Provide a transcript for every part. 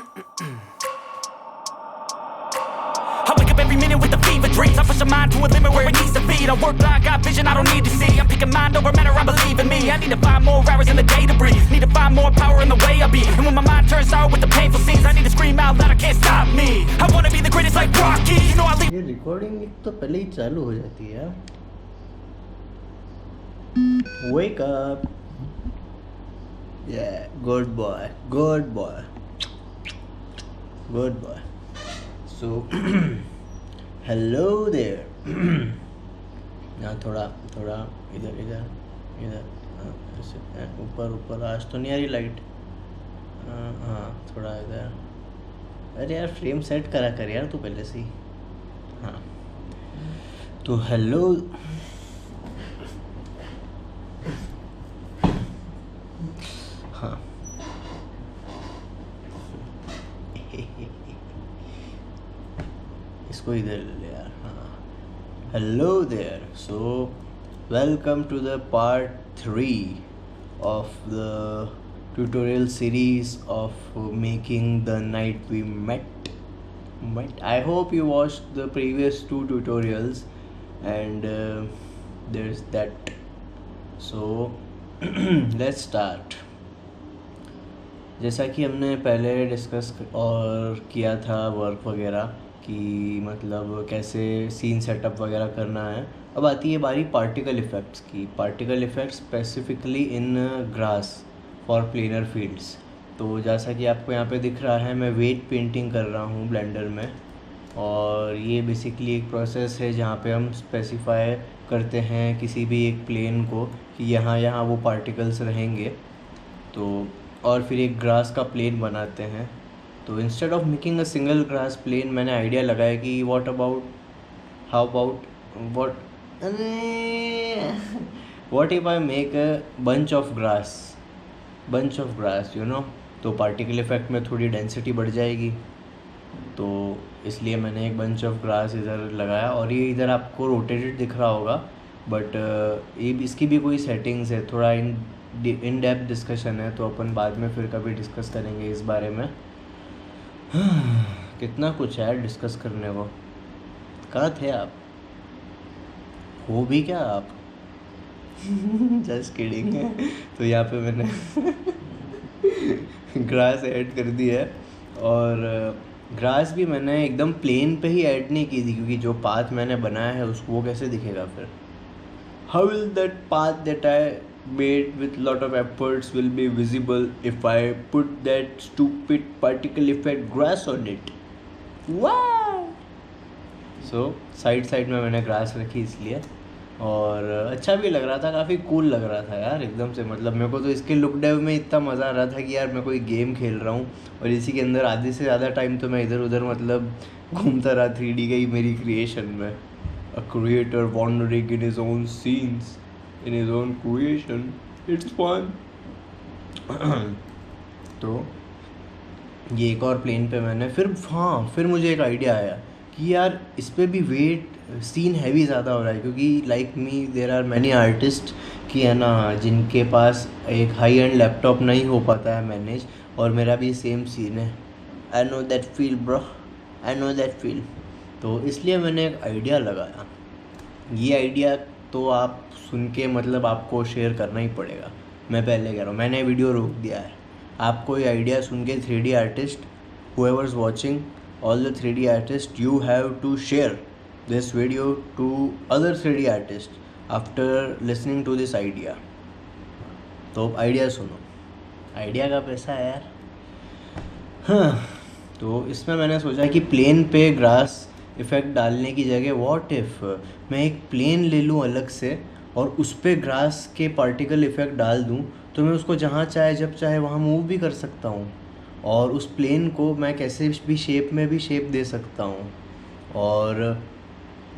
I wake up every minute with the fever dreams. I push my mind to a limit where it needs to be. I work blind, got vision I don't need to see. I'm picking mind over matter, I believe in me. I need to find more hours in the day to breathe. Need to find more power in the way I be. And when my mind turns sour with the painful scenes, I need to scream out loud, I can't stop me. I wanna be the greatest like Rocky. You know I leave. ये recording तो पहले ही चालू हो जाती है. Wake up. Yeah, good boy, good boy, good boy. So, hello there. यहाँ थोड़ा इधर ऐसे ऊपर आज तो नहीं आ रही लाइट. हाँ थोड़ा इधर. अरे यार फ्रेम सेट करा कर यार तू पहले से ही. हाँ तो हेलो. हाँ इसको इधर ले यार. हाँ hello there. So welcome to the part 3 of the tutorial series of making the night we met. I hope you watched the previous 2 tutorials and there's that. So let's start. जैसा कि हमने पहले डिस्कस और किया था work वगैरह कि मतलब कैसे सीन सेटअप वगैरह करना है. अब आती है बारी पार्टिकल इफ़ेक्ट्स की. Particle effects specifically in grass for planar fields. तो जैसा कि आपको यहाँ पे दिख रहा है मैं वेट पेंटिंग कर रहा हूँ ब्लेंडर में. और ये बेसिकली एक प्रोसेस है जहाँ पे हम स्पेसिफाई करते हैं किसी भी एक प्लेन को कि यहाँ वो पार्टिकल्स रहेंगे. तो और फिर एक ग्रास का प्लेन बनाते हैं. तो instead of making a single grass plane मैंने आइडिया लगाया कि what if I make a bunch of grass you know. तो पार्टिकल इफेक्ट में थोड़ी डेंसिटी बढ़ जाएगी. तो इसलिए मैंने एक बंच ऑफ ग्रास इधर लगाया. और ये इधर आपको रोटेटेड दिख रहा होगा बट ये इसकी भी कोई सेटिंग्स है. थोड़ा इन डेप्थ डिस्कशन है तो अपन बाद में फिर कभी डिस्कस करेंगे इस बारे में. कितना कुछ है डिस्कस करने को. कहाँ थे आप? हो भी क्या आप? Just kidding. तो यहाँ पे मैंने ग्रास ऐड कर दी है. और ग्रास भी मैंने एकदम प्लेन पे ही ऐड नहीं की थी क्योंकि जो पाथ मैंने बनाया है उसको वो कैसे दिखेगा फिर. How will that path that I made with lot of efforts will be visible if I put that stupid particle effect grass on it. Wow! So side में मैंने ग्रास रखी इसलिए. और अच्छा भी लग रहा था, काफ़ी कूल लग रहा था यार एकदम से. मतलब मेरे को तो इसके लुक डेव में इतना मज़ा आ रहा था कि यार मैं कोई गेम खेल रहा हूँ और इसी के अंदर आधे से ज़्यादा टाइम तो मैं इधर उधर मतलब घूमता रहा 3D का ही मेरी क्रिएशन में. A creator wandering in his own scenes, in his own creation, it's fun. तो ये एक और प्लेन पे मैंने फिर मुझे एक आइडिया आया कि यार इस पे भी वेट सीन हैवी ज़्यादा हो रहा है क्योंकि like me there are many artist कि है ना जिनके पास एक हाई एंड लैपटॉप नहीं हो पाता है मैनेज. और मेरा भी सेम सीन है. I know that feel bro, I know that feel. तो इसलिए मैंने एक आइडिया लगाया. ये आइडिया तो आप सुन के मतलब आपको शेयर करना ही पड़ेगा. मैं पहले कह रहा हूँ, मैंने वीडियो रोक दिया है. आपको ये आइडिया सुन के 3D artist whoever is watching, all the 3D artists, you have to share this video to other 3D artists after listening to this idea. तो आइडिया सुनो. आइडिया का पैसा है यार. हाँ तो इसमें मैंने सोचा कि प्लेन पे ग्रास इफ़ेक्ट डालने की जगह व्हाट इफ़ मैं एक प्लेन ले लूँ अलग से और उस पर ग्रास के पार्टिकल इफ़ेक्ट डाल दूँ तो मैं उसको जहाँ चाहे जब चाहे वहाँ मूव भी कर सकता हूँ. और उस प्लेन को मैं कैसे भी शेप में भी शेप दे सकता हूँ. और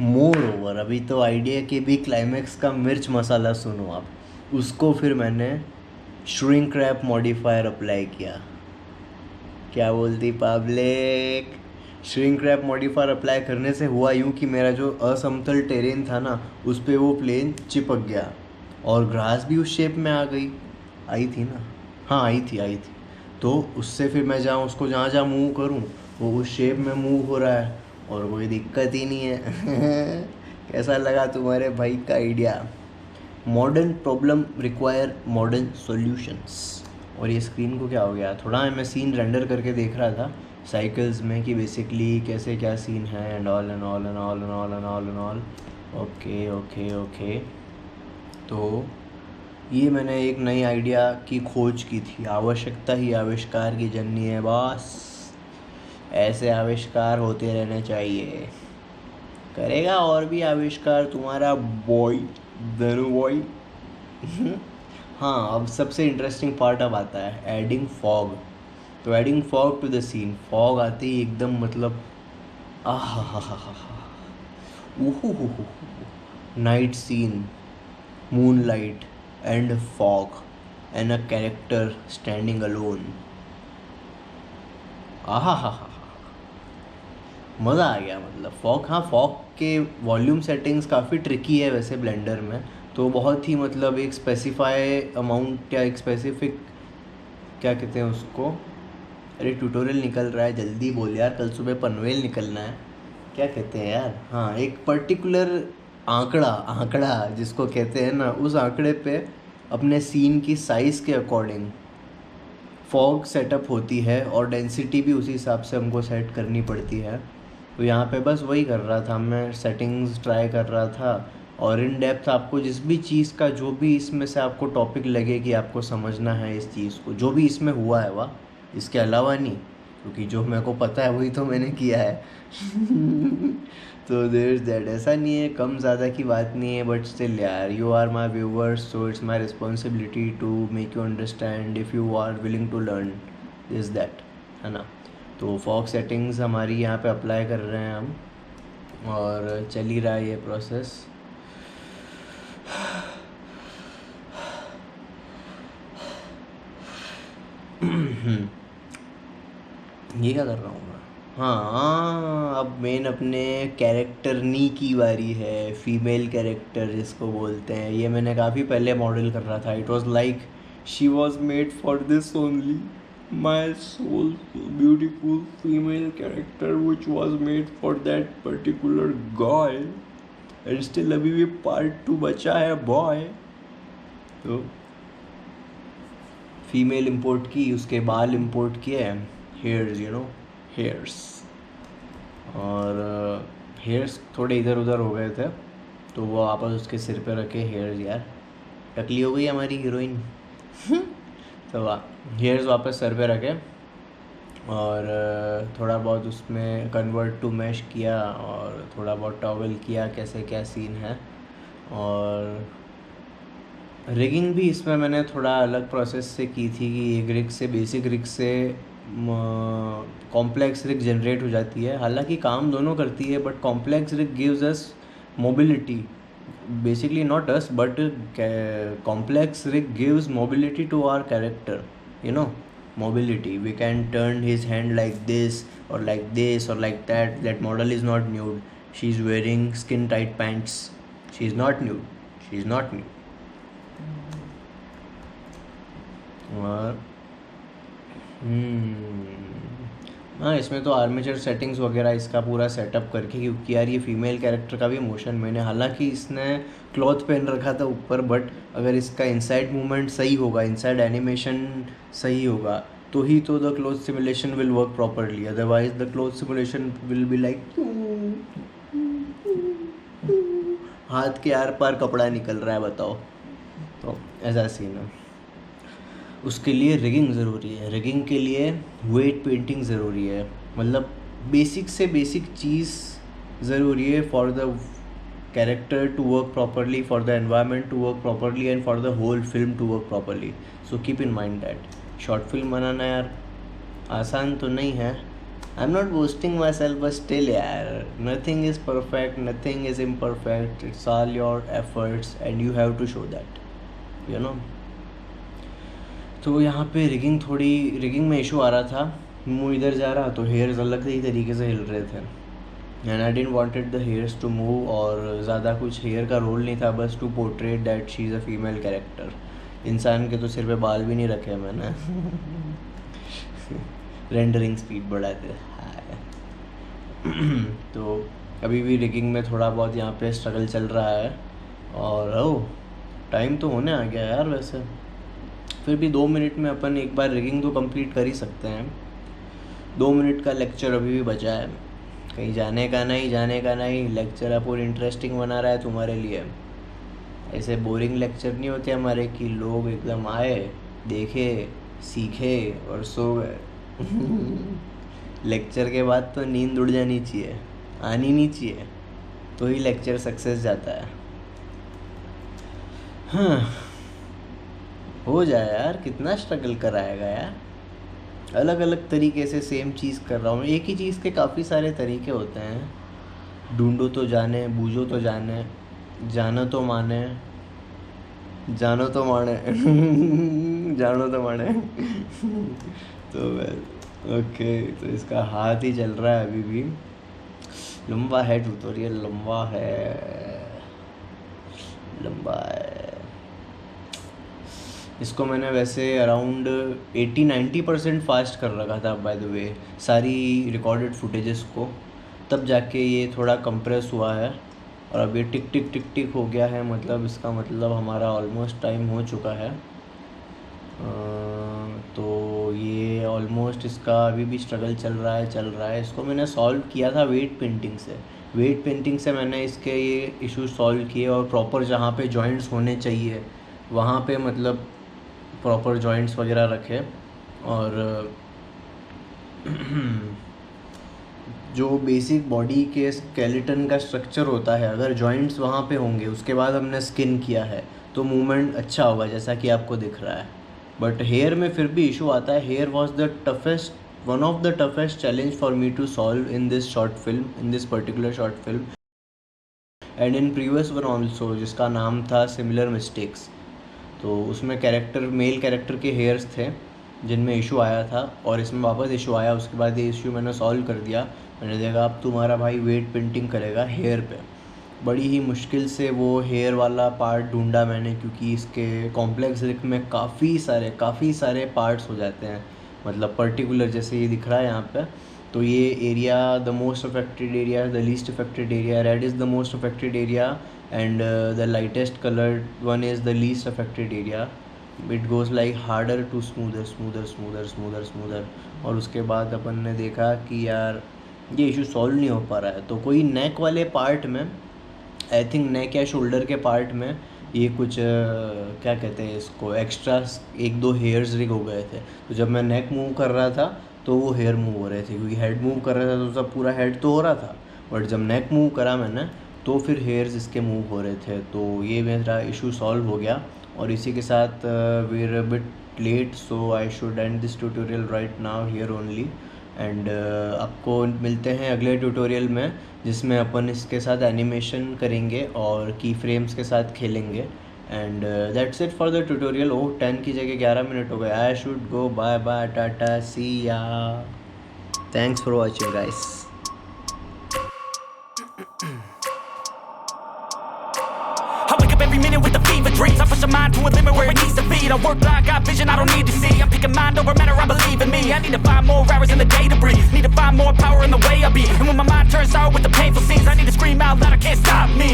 मोर ओवर अभी तो आइडिया के भी क्लाइमैक्स का मिर्च मसाला सुनो आप. उसको फिर मैंने श्रिंक रैप मॉडिफायर अप्लाई किया. क्या बोलती पब्लिक? श्रिंक रैप मॉडिफायर अप्लाई करने से हुआ यूँ कि मेरा जो असमतल टेरेन था ना उस पर वो प्लेन चिपक गया और ग्रास भी उस शेप में आई थी ना. हाँ आई थी. तो उससे फिर मैं जहाँ उसको जहाँ जहाँ मूव करूँ वो उस शेप में मूव हो रहा है और कोई दिक्कत ही नहीं है। कैसा लगा तुम्हारे भाई का idea? Modern problem require modern solutions. और ये स्क्रीन को क्या हो गया? थोड़ा मैं सीन रेंडर करके देख रहा था साइकिल्स में कि बेसिकली कैसे क्या सीन है and all and all and all and all and all and all. Okay okay okay. तो ये मैंने एक नई आइडिया की खोज की थी। आवश्यकता ही आविष्कार की जननी है बॉस। ऐसे आविष्कार होते रहने चाहिए। करेगा और भी आविष्कार तुम्हारा बॉय धनु बॉय। हाँ, अब सबसे इंटरेस्टिंग पार्ट अब आता है एडिंग फॉग। तो adding fog to the scene. Fog आते ही एकदम मतलब आह हा हा हा हा night scene, moonlight and fog and a character standing alone. आहा हा हा। मज़ा आ गया मतलब। फॉग, हाँ फॉग के वॉल्यूम सेटिंग्स काफ़ी ट्रिकी है वैसे ब्लेंडर में। तो बहुत ही मतलब एक स्पेसिफाई अमाउंट या एक स्पेसिफिक क्या कहते हैं उसको। अरे ट्यूटोरियल निकल रहा है, जल्दी बोल यार, कल सुबह पनवेल निकलना है। क्या कहते हैं यार, हाँ एक पर्टिकुलर आंकड़ा आंकड़ा जिसको कहते हैं ना, उस आंकड़े पे अपने सीन की साइज़ के अकॉर्डिंग फॉग सेटअप होती है और डेंसिटी भी उसी हिसाब से हमको सेट करनी पड़ती है। तो यहाँ पे बस वही कर रहा था मैं, सेटिंग्स ट्राई कर रहा था। और इन डेप्थ आपको जिस भी चीज़ का, जो भी इसमें से आपको टॉपिक लगे कि आपको समझना है इस चीज़ को, जो भी इसमें हुआ है वाह, इसके अलावा नहीं, क्योंकि जो मेरे को पता है वही तो मैंने किया है। तो देयर इज़ दैट। ऐसा नहीं है, कम ज़्यादा की बात नहीं है, बट स्टिल यार you are my viewers, so it's my responsibility to make you understand if you are willing to learn this that, है ना। तो फॉग सेटिंग्स हमारी यहाँ पे अप्लाई कर रहे हैं हम, और चल ही रहा है ये प्रोसेस। ये क्या कर रहा हूँ मैं? हाँ, अब मेन अपने कैरेक्टर नी की बारी है। फीमेल कैरेक्टर जिसको बोलते हैं, ये मैंने काफ़ी पहले मॉडल कर रहा था। It was like she was made for this only, my soul beautiful female character which was made for that particular guy. And still अभी भी पार्ट 2 बचा है बॉय। तो फीमेल इंपोर्ट की, उसके बाल इंपोर्ट किए, हेयर्स यू नो, हेयर्स। और हेयर्स थोड़े इधर उधर हो गए थे, तो वो वापस उसके सिर पे रखे हेयर्स। यार टकली हो गई हमारी हीरोइन। तो हेयर्स वापस सर पे रखे और थोड़ा बहुत उसमें कन्वर्ट टू मैश किया और थोड़ा बहुत टॉगल किया कैसे क्या सीन है। और रिगिंग भी इसमें मैंने थोड़ा अलग प्रोसेस से की थी कि एक रिग से, बेसिक रिग से कॉम्प्लेक्स रिग जनरेट हो जाती है। हालांकि काम दोनों करती है, but complex rig gives us mobility, basically not us, but complex rig gives mobility to our character, you know, mobility. We can turn his hand like this or like this or like that. That model is not nude, she's wearing skin tight pants, she's not nude, she's not nude. और हाँ, इसमें तो armature settings वगैरह इसका पूरा setup करके, क्योंकि यार ये फीमेल कैरेक्टर का भी मोशन मैंने, हालांकि इसने क्लॉथ पहन रखा था ऊपर, बट अगर इसका इनसाइड मूवमेंट सही होगा, इनसाइड एनिमेशन सही होगा, तो ही तो the cloth simulation will work properly. Otherwise the cloth simulation will be like हाथ के आर पार कपड़ा निकल रहा है, बताओ। तो ऐसा सीन है। उसके लिए रिगिंग ज़रूरी है, रिगिंग के लिए वेट पेंटिंग ज़रूरी है, मतलब बेसिक से बेसिक चीज़ ज़रूरी है for the character to work properly, for the environment to work properly and for the whole film to work properly. So keep in mind that short film बनाना यार आसान तो नहीं है। I am not boasting my but still यार nothing is perfect, nothing is imperfect, it's all your efforts and you have to show that, you know. तो यहाँ पे रिगिंग में इशू आ रहा था। मुँह इधर जा रहा तो हेयर्स अलग ही तरीके से हिल रहे थे, and I didn't wanted the hairs to move. और ज़्यादा कुछ हेयर का रोल नहीं था, बस to portray that she is a female character. इंसान के तो सिर पे बाल भी नहीं रखे मैंने। रेंडरिंग स्पीड बढ़ाते हैं। तो अभी भी रिगिंग में थोड़ा बहुत यहाँ पे स्ट्रगल चल रहा है। और टाइम तो होने आ गया यार वैसे, फिर भी 2 मिनट में अपन एक बार रिगिंग तो कंप्लीट कर ही सकते हैं। 2 मिनट का लेक्चर अभी भी बचा है, कहीं जाने का नहीं। लेक्चर अपन इंटरेस्टिंग बना रहा है तुम्हारे लिए। ऐसे बोरिंग लेक्चर नहीं होते हमारे कि लोग एकदम आए, देखे, सीखे और सो गए। लेक्चर के बाद तो नींद उड़ जानी चाहिए, आनी नहीं चाहिए, तो ही लेक्चर सक्सेस जाता है। हाँ, हो जाए यार, कितना स्ट्रगल कराएगा यार। अलग अलग तरीके से सेम चीज़ कर रहा हूँ। एक ही चीज़ के काफ़ी सारे तरीके होते हैं। ढूंढो तो जाने, बूझो तो जाने, जानो तो माने, जानो तो माने। जानो तो माने। तो ओके, तो इसका हाथ ही चल रहा है अभी भी। लंबा है ट्यूटोरियल, लंबा है। इसको मैंने वैसे अराउंड 80-90% फास्ट कर रखा था बाय द वे, सारी रिकॉर्डेड फुटेजेस को। तब जाके ये थोड़ा कंप्रेस हुआ है और अब ये टिक टिक टिक टिक हो गया है। मतलब इसका मतलब हमारा ऑलमोस्ट टाइम हो चुका है। तो ये ऑलमोस्ट इसका अभी भी स्ट्रगल चल रहा है। इसको मैंने सॉल्व किया था वेट पेंटिंग से मैंने इसके ये इशू सॉल्व किए, और प्रॉपर जहाँ पे जॉइंट्स होने चाहिए वहाँ पे मतलब प्रॉपर जॉइंट्स वगैरह रखे। और जो बेसिक बॉडी के स्केलेटन का स्ट्रक्चर होता है, अगर जॉइंट्स वहाँ पे होंगे, उसके बाद हमने स्किन किया है तो मूवमेंट अच्छा होगा, जैसा कि आपको दिख रहा है। बट हेयर में फिर भी इशू आता है। Hair was one of the toughest challenge for me to solve in this particular short film and in previous one also, जिसका नाम था सिमिलर मिस्टेक्स। तो उसमें मेल कैरेक्टर के हेयर्स थे जिनमें इशू आया था, और इसमें वापस इशू आया। उसके बाद ये इशू मैंने सॉल्व कर दिया। मैंने देखा अब तुम्हारा भाई वेट पेंटिंग करेगा हेयर पे। बड़ी ही मुश्किल से वो हेयर वाला पार्ट ढूंढा मैंने, क्योंकि इसके कॉम्प्लेक्स लिक में काफ़ी सारे पार्ट्स हो जाते हैं। मतलब पर्टिकुलर जैसे ये दिख रहा है यहाँ पे, तो ये area the most affected area, the least affected area, red is the most affected area and the lightest coloured one is the least affected area. It goes like harder to smoother. और उसके बाद अपन ने देखा कि यार ये issue solve नहीं हो पा रहा है। तो कोई नेक वाले पार्ट में, आई थिंक नेक या शोल्डर के पार्ट में, ये कुछ क्या कहते हैं इसको, एक्स्ट्रा 1-2 हेयर्स रिग हो गए थे। तो जब मैं नेक मूव कर रहा था तो वो हेयर मूव हो रहे थे, क्योंकि हेड मूव कर रहा था तो सब पूरा हेड तो हो रहा था, बट जब नेक मूव करा मैंने तो फिर हेयर्स इसके मूव हो रहे थे। तो ये मेरा इशू सॉल्व हो गया। और इसी के साथ we are a bit late, so I should end this tutorial right now here only. And आपको मिलते हैं अगले ट्यूटोरियल में, जिसमें अपन इसके साथ एनिमेशन करेंगे और की फ्रेम्स के साथ खेलेंगे। And that's it for the tutorial. 10 की जगह 11 मिनट हो गए। I should go, bye bye, tata, see ya. Thanks for watching guys. I wake up every minute with the fever dreams. I push my mind to a limit where it needs to be. I work like I got vision I don't need to see. I'm picking mind over matter, I believe in me. I need to find more hours in the day to breathe. Need to find more power in the way I be. And when my mind turns sour with the painful scenes, I need to scream out loud, I can't stop me.